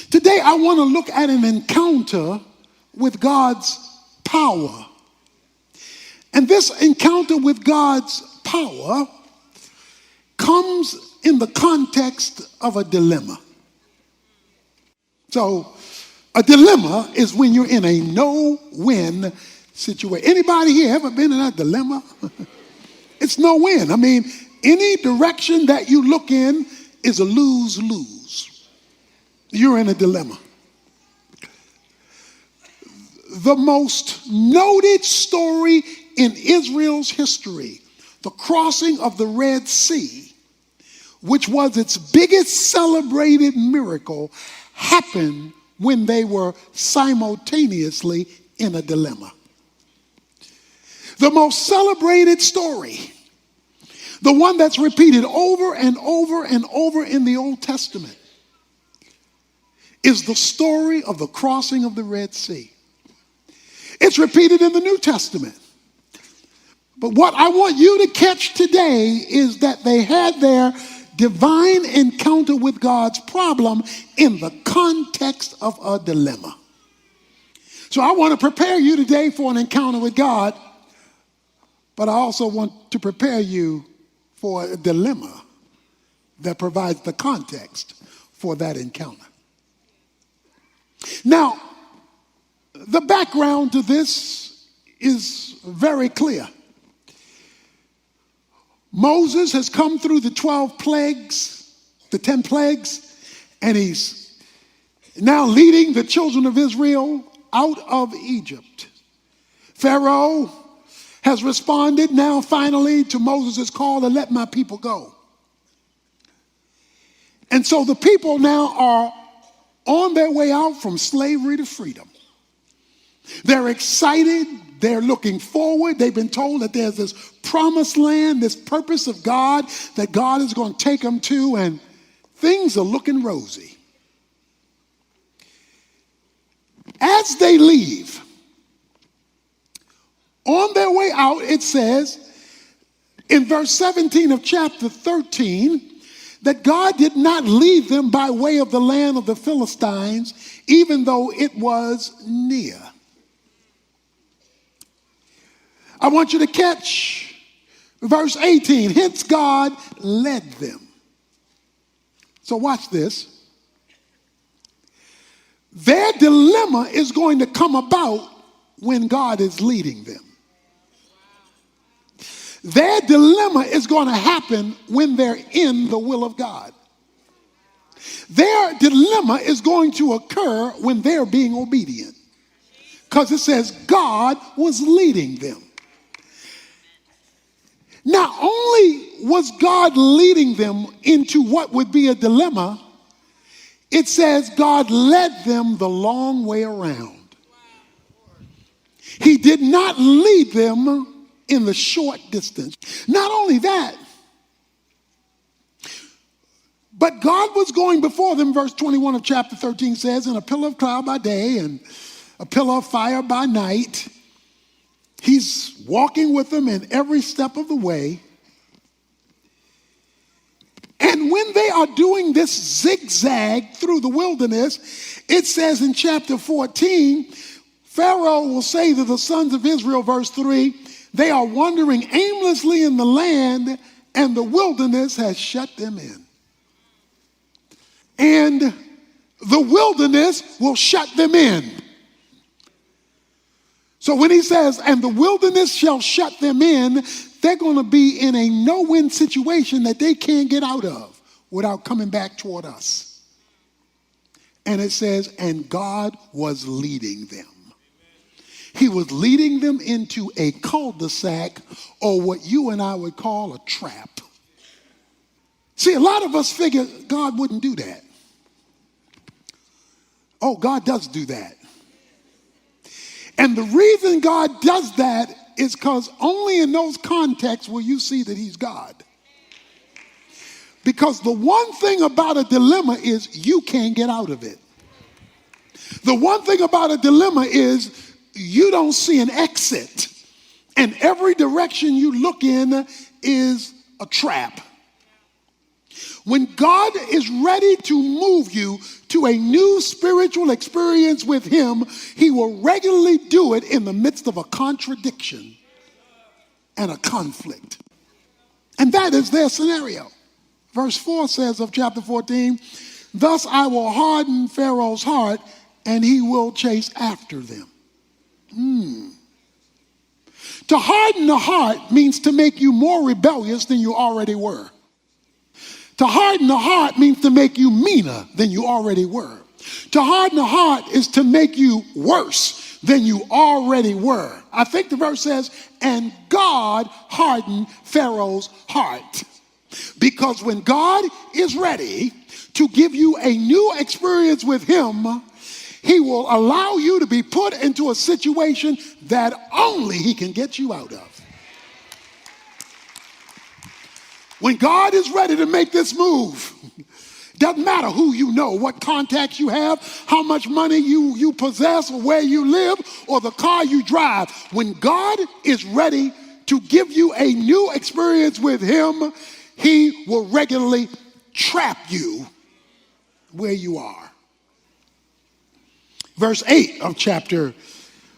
Today, I want to look at an encounter with God's power. And this encounter with God's power comes in the context of a dilemma. So, a dilemma is when you're in a no-win situation. Anybody here ever been in a dilemma? It's no-win. I mean, any direction that you look in is a lose-lose. You're in a dilemma. The most noted story in Israel's history, the crossing of the Red Sea, which was its biggest celebrated miracle, happened when they were simultaneously in a dilemma. The most celebrated story, the one that's repeated over and over and over in the Old Testament, is the story of the crossing of the Red Sea. It's repeated in the New Testament. But what I want you to catch today is that they had their divine encounter with God's problem in the context of a dilemma. So I want to prepare you today for an encounter with God, but I also want to prepare you for a dilemma that provides the context for that encounter. Now, the background to this is very clear. Moses has come through the 12 plagues, the 10 plagues, and he's now leading the children of Israel out of Egypt. Pharaoh has responded now finally to Moses' call to let my people go. And so the people now are on their way out from slavery to freedom. They're excited. They're looking forward. They've been told that there's this promised land, this purpose of God that God is going to take them to, and things are looking rosy. As they leave, on their way out, it says in verse 17 of chapter 13 that God did not lead them by way of the land of the Philistines, even though it was near. I want you to catch verse 18. Hence God led them. So watch this. Their dilemma is going to come about when God is leading them. Their dilemma is going to happen when they're in the will of God. Their dilemma is going to occur when they're being obedient. Because it says God was leading them. Not only was God leading them into what would be a dilemma, it says God led them the long way around. He did not lead them in the short distance. Not only that, but God was going before them, verse 21 of chapter 13 says, in a pillar of cloud by day and a pillar of fire by night. He's walking with them in every step of the way. And when they are doing this zigzag through the wilderness, it says in chapter 14, Pharaoh will say to the sons of Israel, verse 3, they are wandering aimlessly in the land, and the wilderness has shut them in. And the wilderness will shut them in. So when he says, and the wilderness shall shut them in, they're going to be in a no-win situation that they can't get out of without coming back toward us. And it says, and God was leading them. He was leading them into a cul-de-sac, or what you and I would call a trap. See, a lot of us figure God wouldn't do that. Oh, God does do that. And the reason God does that is because only in those contexts will you see that he's God. Because the one thing about a dilemma is you can't get out of it. The one thing about a dilemma is you don't see an exit. And every direction you look in is a trap. When God is ready to move you to a new spiritual experience with him, he will regularly do it in the midst of a contradiction and a conflict. And that is their scenario. Verse 4 says of chapter 14, thus I will harden Pharaoh's heart and he will chase after them. To harden the heart means to make you more rebellious than you already were. To harden the heart means to make you meaner than you already were. To harden the heart is to make you worse than you already were. I think the verse says, and God hardened Pharaoh's heart. Because when God is ready to give you a new experience with him, he will allow you to be put into a situation that only he can get you out of. When God is ready to make this move, doesn't matter who you know, what contacts you have, how much money you possess, or where you live, or the car you drive. When God is ready to give you a new experience with him, he will regularly trap you where you are. Verse 8 of chapter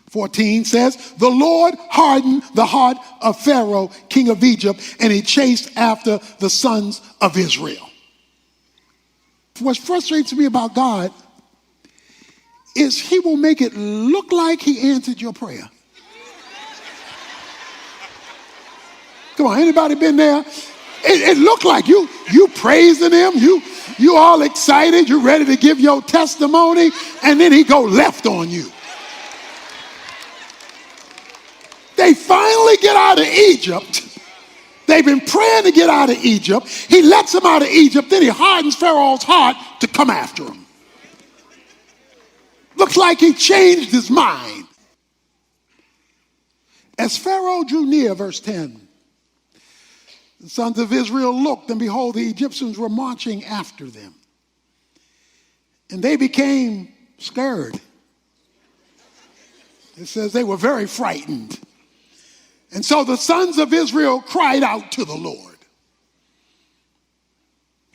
14 says, the Lord hardened the heart of Pharaoh, king of Egypt, and he chased after the sons of Israel. What frustrates me about God is he will make it look like he answered your prayer. Come on, anybody been there? It looked like you praising him, you all excited, you ready to give your testimony, and then he go left on you. They finally get out of Egypt. They've been praying to get out of Egypt. He lets them out of Egypt, then he hardens Pharaoh's heart to come after him. Looks like he changed his mind. As Pharaoh drew near, verse 10, the sons of Israel looked, and behold, the Egyptians were marching after them. And they became scared. It says they were very frightened. And so the sons of Israel cried out to the Lord.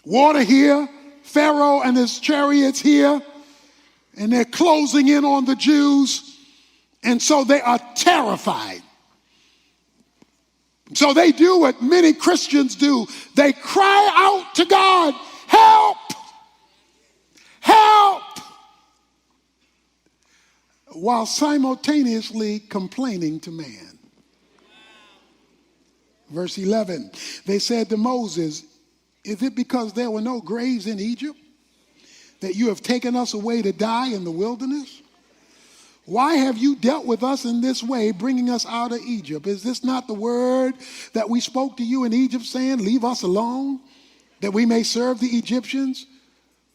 Water here, Pharaoh and his chariots here, and they're closing in on the Jews. And so they are terrified. So they do what many Christians do. They cry out to God, help, help, while simultaneously complaining to man. Verse 11, they said to Moses, is it because there were no graves in Egypt that you have taken us away to die in the wilderness? Why have you dealt with us in this way, bringing us out of Egypt? Is this not the word that we spoke to you in Egypt, saying, leave us alone, that we may serve the Egyptians?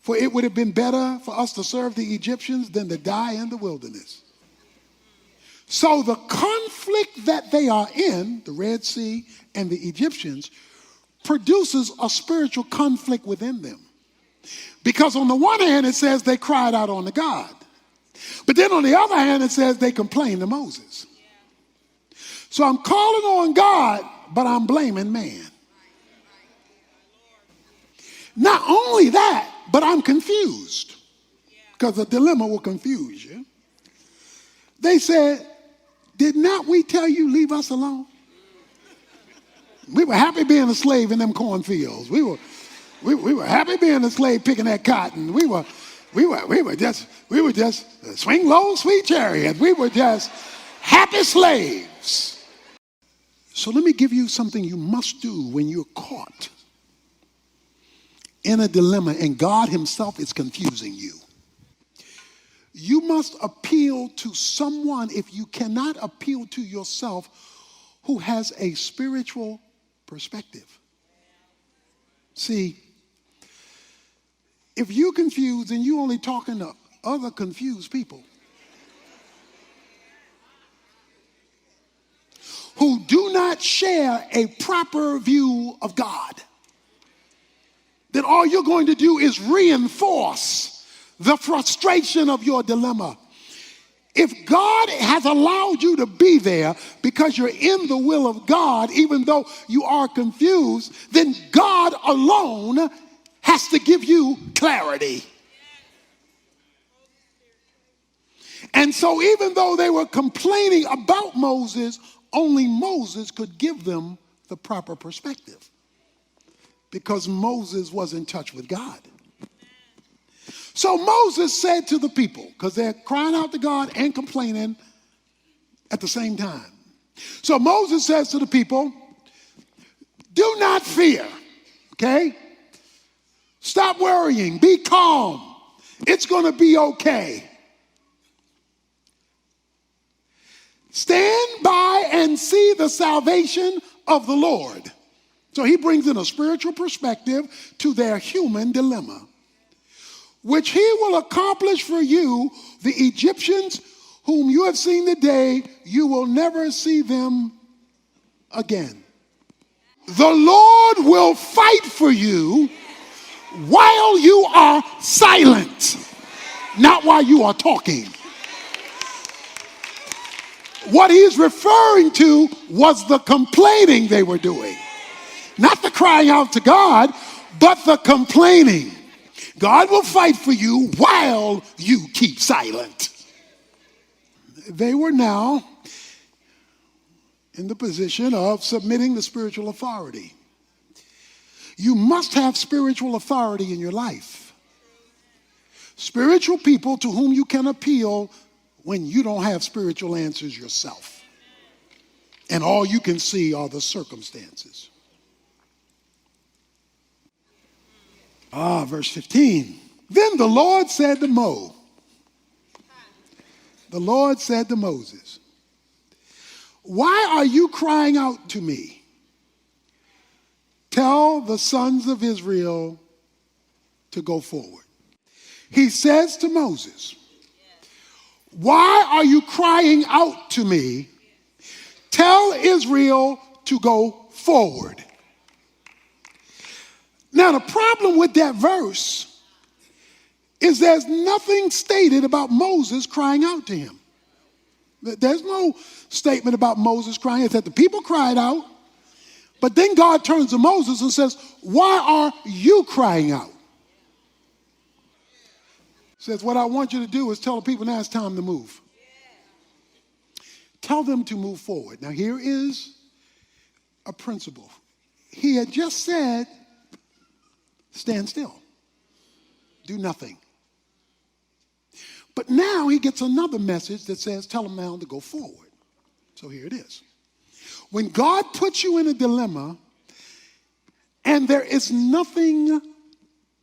For it would have been better for us to serve the Egyptians than to die in the wilderness. So the conflict that they are in, the Red Sea and the Egyptians, produces a spiritual conflict within them. Because on the one hand, it says they cried out on the God. But then on the other hand, it says they complained to Moses. So I'm calling on God, but I'm blaming man. Not only that, but I'm confused. Because a dilemma will confuse you. They said, did not we tell you leave us alone? We were happy being a slave in them cornfields. We were happy being a slave picking that cotton. We were just swing low, sweet chariot. We were just happy slaves. So let me give you something you must do when you're caught in a dilemma and God himself is confusing you. You must appeal to someone, if you cannot appeal to yourself, who has a spiritual perspective. See, if you're confused and you're only talking to other confused people who do not share a proper view of God, then all you're going to do is reinforce the frustration of your dilemma. If God has allowed you to be there because you're in the will of God, even though you are confused, then God alone has to give you clarity. And so even though they were complaining about Moses, only Moses could give them the proper perspective, because Moses was in touch with God. So Moses said to the people, because they're crying out to God and complaining at the same time. So Moses says to the people, do not fear, okay? Stop worrying, be calm. It's going to be okay. Stand by and see the salvation of the Lord. So he brings in a spiritual perspective to their human dilemma, which he will accomplish for you. The Egyptians whom you have seen today, you will never see them again. The Lord will fight for you while you are silent, not while you are talking. What he's referring to was the complaining they were doing. Not the crying out to God, but the complaining. God will fight for you while you keep silent. They were now in the position of submitting to spiritual authority. You must have spiritual authority in your life. Spiritual people to whom you can appeal when you don't have spiritual answers yourself, and all you can see are the circumstances. Verse 15. Then the Lord said to the Lord said to Moses, why are you crying out to me? Tell the sons of Israel to go forward. He says to Moses, why are you crying out to me? Tell Israel to go forward. Now, the problem with that verse is there's nothing stated about Moses crying out to him. There's no statement about Moses crying. It's that the people cried out, but then God turns to Moses and says, why are you crying out? Says, what I want you to do is tell the people now it's time to move. Tell them to move forward. Now, here is a principle. He had just said, stand still. Do nothing. But now he gets another message that says, tell them now to go forward. So here it is. When God puts you in a dilemma and there is nothing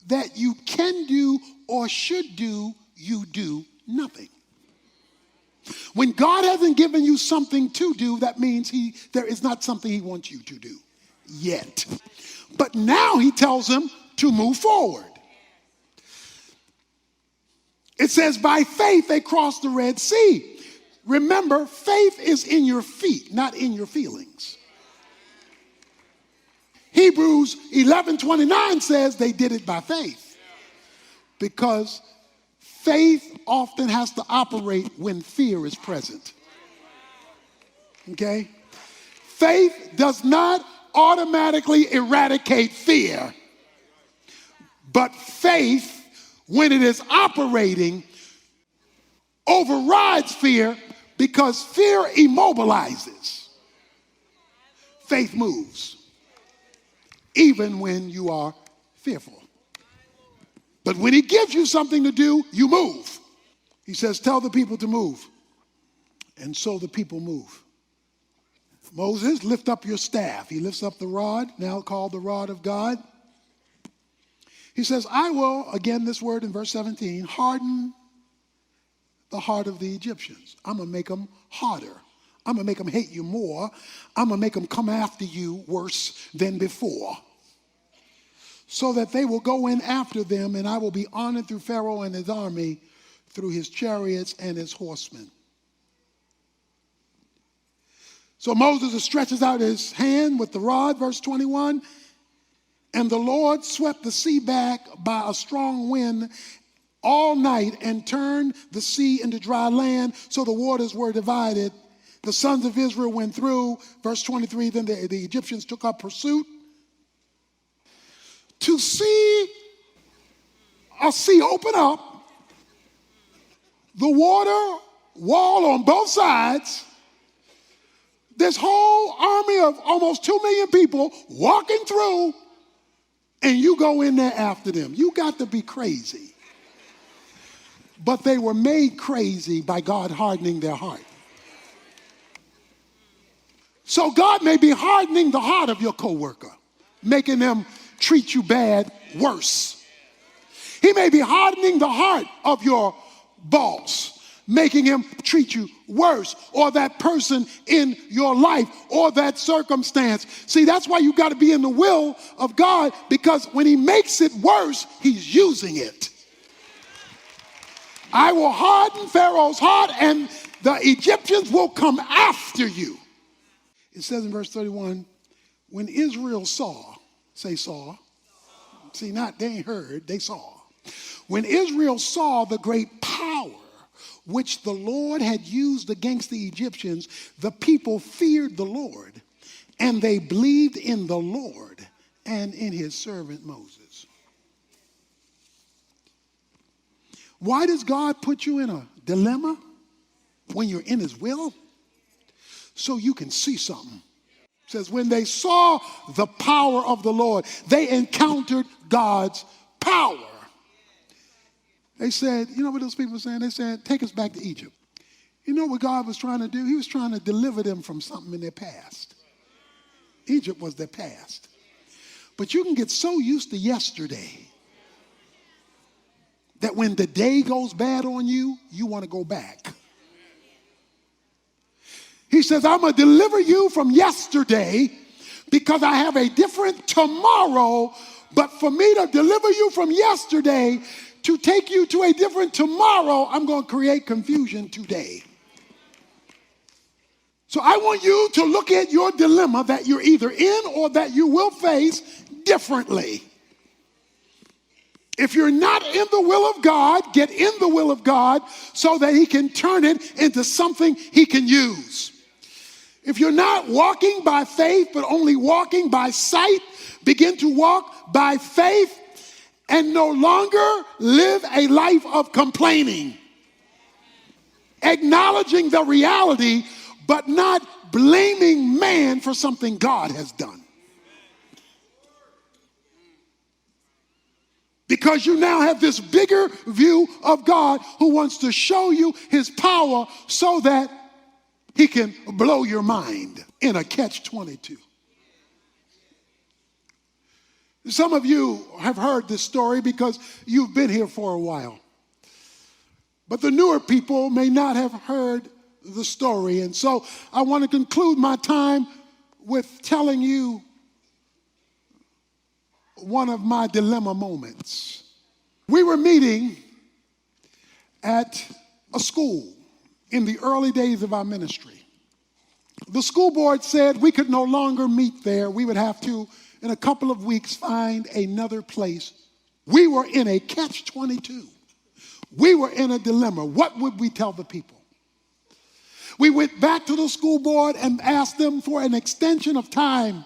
that you can do or should do, you do nothing. When God hasn't given you something to do, that means there is not something he wants you to do yet. But now he tells him to move forward. It says by faith they crossed the Red Sea. Remember, faith is in your feet, not in your feelings. Hebrews 11:29 says they did it by faith. Because faith often has to operate when fear is present. Okay? Faith does not automatically eradicate fear. But faith, when it is operating, overrides fear because fear immobilizes. Faith moves, even when you are fearful. But when he gives you something to do, you move. He says, tell the people to move. And so the people move. Moses, lift up your staff. He lifts up the rod, now called the rod of God. He says, I will, again this word in verse 17, harden the heart of the Egyptians. I'm going to make them harder. I'm going to make them hate you more. I'm going to make them come after you worse than before, so that they will go in after them, and I will be honored through Pharaoh and his army, through his chariots and his horsemen. So Moses stretches out his hand with the rod, verse 21, and the Lord swept the sea back by a strong wind all night and turned the sea into dry land, so the waters were divided. The sons of Israel went through. Verse 23, then the Egyptians took up pursuit. To see a sea open up, the water wall on both sides, this whole army of almost 2 million people walking through, and you go in there after them. You got to be crazy. But they were made crazy by God hardening their heart. So God may be hardening the heart of your coworker, making them treat you bad worse. He may be hardening the heart of your boss, making him treat you worse, or that person in your life, or that circumstance. See, that's why you got to be in the will of God, because when he makes it worse, he's using it. I will harden Pharaoh's heart, and the Egyptians will come after you. It says in verse 31, when Israel saw, say saw. See, not they ain't heard, they saw. When Israel saw the great power which the Lord had used against the Egyptians, the people feared the Lord, and they believed in the Lord and in his servant Moses. Why does God put you in a dilemma when you're in his will? So you can see something. It says, when they saw the power of the Lord, they encountered God's power. They said, you know what those people were saying? They said, take us back to Egypt. You know what God was trying to do? He was trying to deliver them from something in their past. Egypt was their past. But you can get so used to yesterday that when the day goes bad on you, you want to go back. He says, I'm going to deliver you from yesterday because I have a different tomorrow. But for me to deliver you from yesterday, to take you to a different tomorrow, I'm going to create confusion today. So I want you to look at your dilemma that you're either in or that you will face differently. If you're not in the will of God, get in the will of God so that he can turn it into something he can use. If you're not walking by faith but only walking by sight, begin to walk by faith and no longer live a life of complaining. Acknowledging the reality but not blaming man for something God has done. Because you now have this bigger view of God who wants to show you his power so that he can blow your mind in a catch-22. Some of you have heard this story because you've been here for a while. But the newer people may not have heard the story. And so I want to conclude my time with telling you one of my dilemma moments. We were meeting at a school in the early days of our ministry. The school board said we could no longer meet there. We would have to, in a couple of weeks, find another place. We were in a catch-22. We were in a dilemma. What would we tell the people? We went back to the school board and asked them for an extension of time.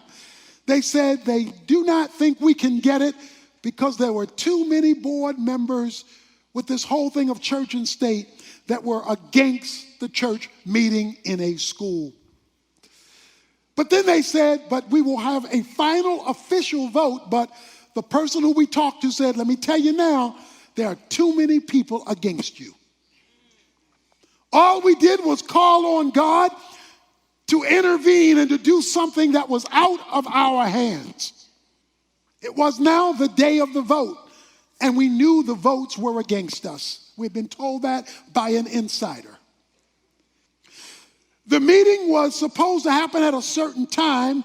They said they do not think we can get it because there were too many board members with this whole thing of church and state that were against the church meeting in a school. But then they said, but we will have a final official vote. But the person who we talked to said, let me tell you now, there are too many people against you. All we did was call on God to intervene and to do something that was out of our hands. It was now the day of the vote, and we knew the votes were against us. We'd been told that by an insider. The meeting was supposed to happen at a certain time,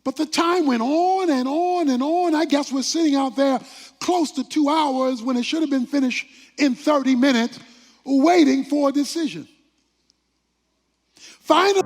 but the time went on and on and on. I guess we're sitting out there close to 2 hours when it should have been finished in 30 minutes, waiting for a decision. Finally,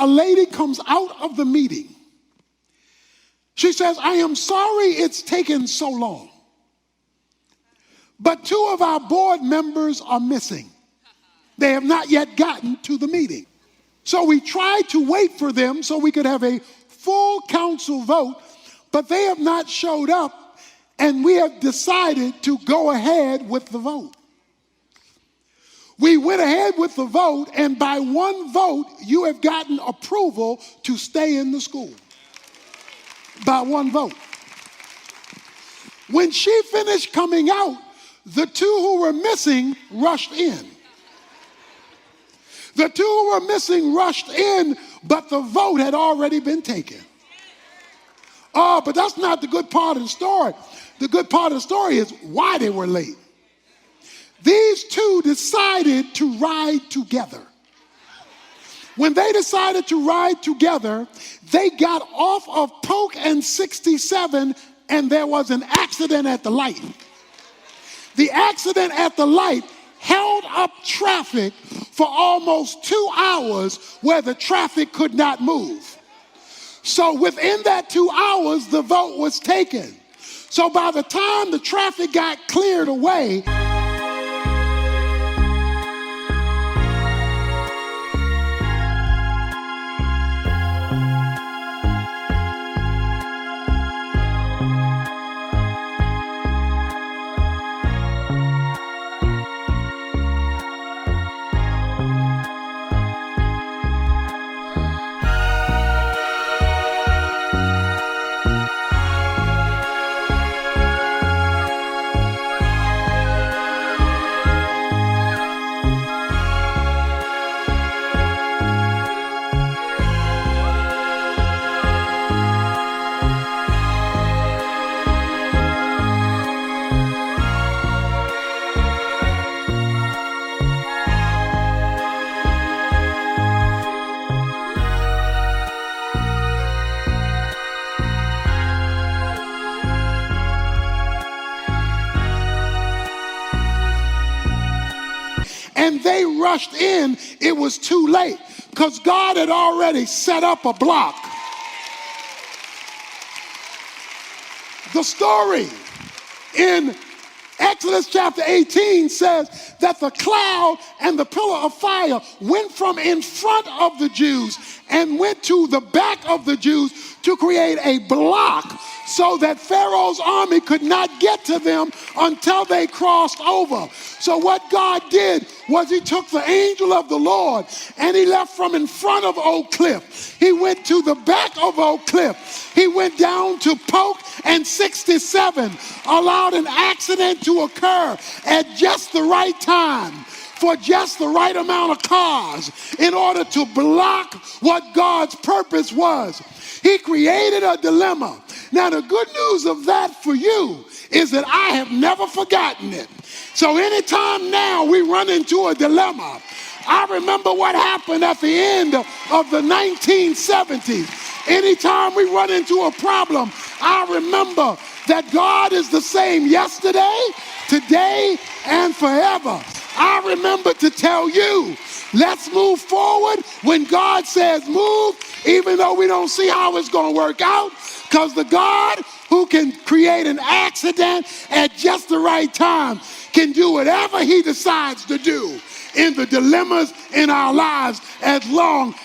a lady comes out of the meeting. She says, I am sorry it's taken so long, but 2 of our board members are missing. They have not yet gotten to the meeting. So we tried to wait for them so we could have a full council vote, but they have not showed up, and we have decided to go ahead with the vote. We went ahead with the vote, and by 1 vote, you have gotten approval to stay in the school. By 1 vote. When she finished coming out, the 2 who were missing rushed in. The 2 who were missing rushed in, but the vote had already been taken. Oh, but that's not the good part of the story. The good part of the story is why they were late. These 2 decided to ride together. When they decided to ride together, they got off of Polk and 67, and there was an accident at the light. The accident at the light held up traffic for almost 2 hours where the traffic could not move. So within that 2 hours, the vote was taken. So by the time the traffic got cleared away, and they rushed in, it was too late because God had already set up a block. The story in Exodus chapter 18 says that the cloud and the pillar of fire went from in front of the Jews and went to the back of the Jews to create a block so that Pharaoh's army could not get to them until they crossed over. So what God did was he took the angel of the Lord and he left from in front of Oak Cliff. He went to the back of Oak Cliff. He went down to Polk and 67, allowed an accident to occur at just the right time for just the right amount of cars in order to block what God's purpose was. He created a dilemma. Now, the good news of that for you is that I have never forgotten it. So anytime now we run into a dilemma, I remember what happened at the end of the 1970s. Anytime we run into a problem, I remember that God is the same yesterday, today, and forever. I remember to tell you, let's move forward when God says move, even though we don't see how it's going to work out, because the God who can create an accident at just the right time can do whatever he decides to do in the dilemmas in our lives as long as